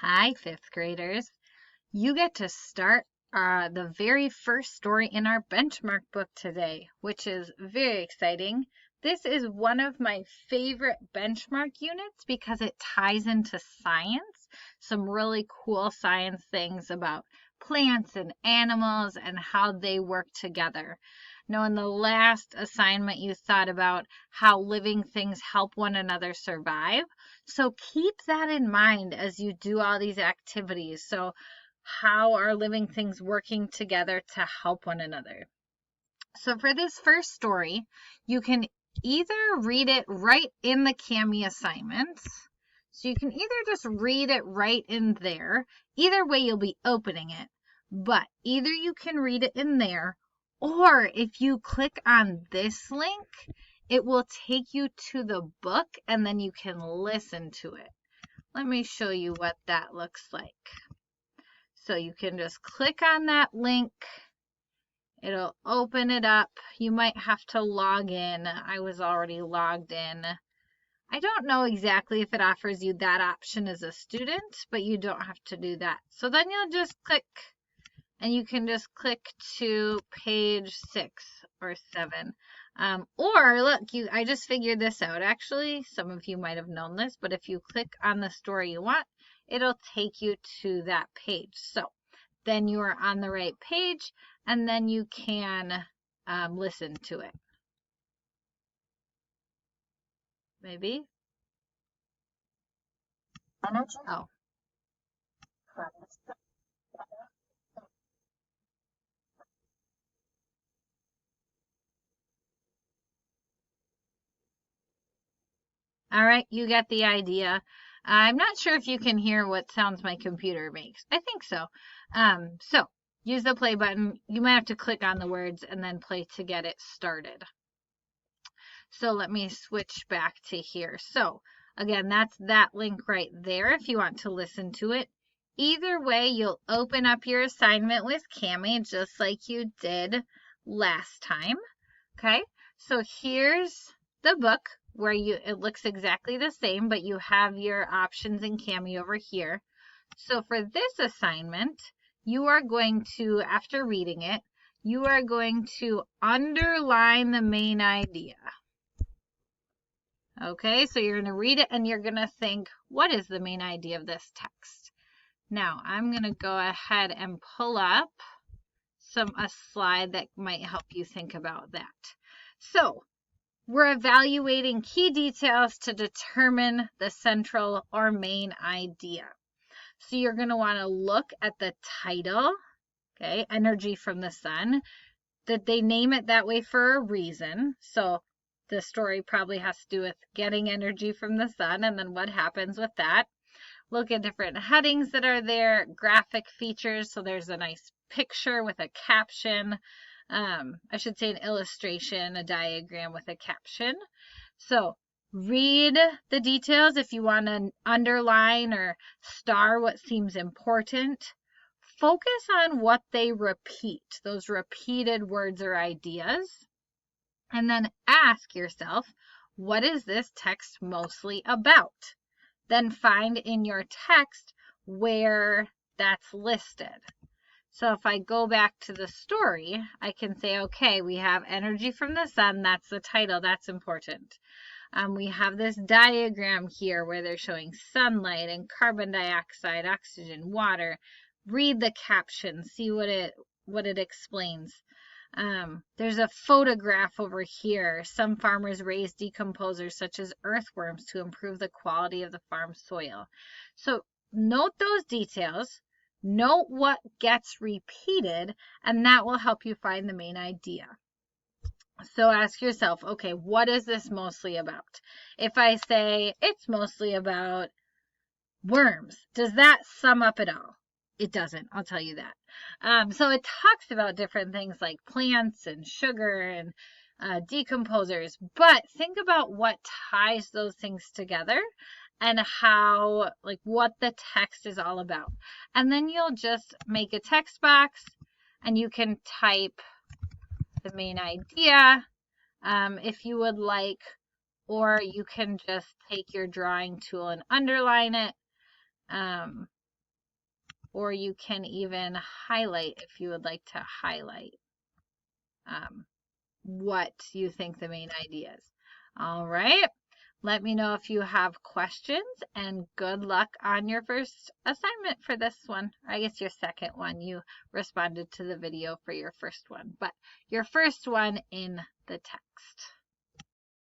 Hi, fifth graders. You get to start the very first story in our benchmark book today, which is very exciting. This is one of my favorite benchmark units because it ties into science, some really cool science things about plants and animals and how they work together. Now, in the last assignment, you thought about how living things help one another survive. So keep that in mind as you do all these activities. So, how are living things working together to help one another? So, for this first story, you can either read it right in the Cami assignments. So, you can either just read it right in there. Either way, you'll be opening it. But either you can read it in there, or if you click on this link, it will take you to the book and then you can listen to it. Let me show you what that looks like. So you can just click on that link. It'll open it up. You might have to log in. I was already logged in. I don't know exactly if it offers you that option as a student, but you don't have to do that. So then you'll just click, and you can just click to page 6 or 7. Or look, I just figured this out. Actually, some of you might have known this, but if you click on the story you want, it'll take you to that page. So then you are on the right page, and then you can listen to it. Maybe? Oh. All right, you get the idea. I'm not sure if you can hear what sounds my computer makes. I think so. So use the play button. You might have to click on the words and then play to get it started. So let me switch back to here. So again, that's that link right there if you want to listen to it. Either way, you'll open up your assignment with Cami just like you did last time. Okay, so here's the book where it looks exactly the same, but you have your options in Cami over here. So for this assignment, you are going to, after reading it, you are going to underline the main idea. Okay, so you're going to read it and you're going to think, what is the main idea of this text? Now, I'm going to go ahead and pull up a slide that might help you think about that. So, we're evaluating key details to determine the central or main idea. So you're going to want to look at the title, okay, Energy from the Sun. That they name it that way for a reason. So the story probably has to do with getting energy from the sun and then what happens with that. Look at different headings that are there, graphic features. So there's a nice picture with a caption. I should say an illustration, a diagram with a caption. So read the details if you want to underline or star what seems important. Focus on what they repeat, those repeated words or ideas. And then ask yourself, what is this text mostly about? Then find in your text where that's listed. So if I go back to the story, I can say, okay, we have energy from the sun. That's the title. That's important. We have this diagram here where they're showing sunlight and carbon dioxide, oxygen, water. Read the caption, see what it explains. There's a photograph over here. Some farmers raise decomposers such as earthworms to improve the quality of the farm soil. So note those details. Note what gets repeated, and that will help you find the main idea. So ask yourself, okay, what is this mostly about? If I say it's mostly about worms, does that sum up it all? It doesn't, I'll tell you that. So it talks about different things like plants and sugar and decomposers, but think about what ties those things together and how, like, what the text is all about. And then you'll just make a text box and you can type the main idea if you would like, or you can just take your drawing tool and underline it. or you can even highlight if you would like to highlight what you think the main idea is. All right. Let me know if you have questions, and good luck on your first assignment for this one. I guess your second one. You responded to the video for your first one, but your first one in the text.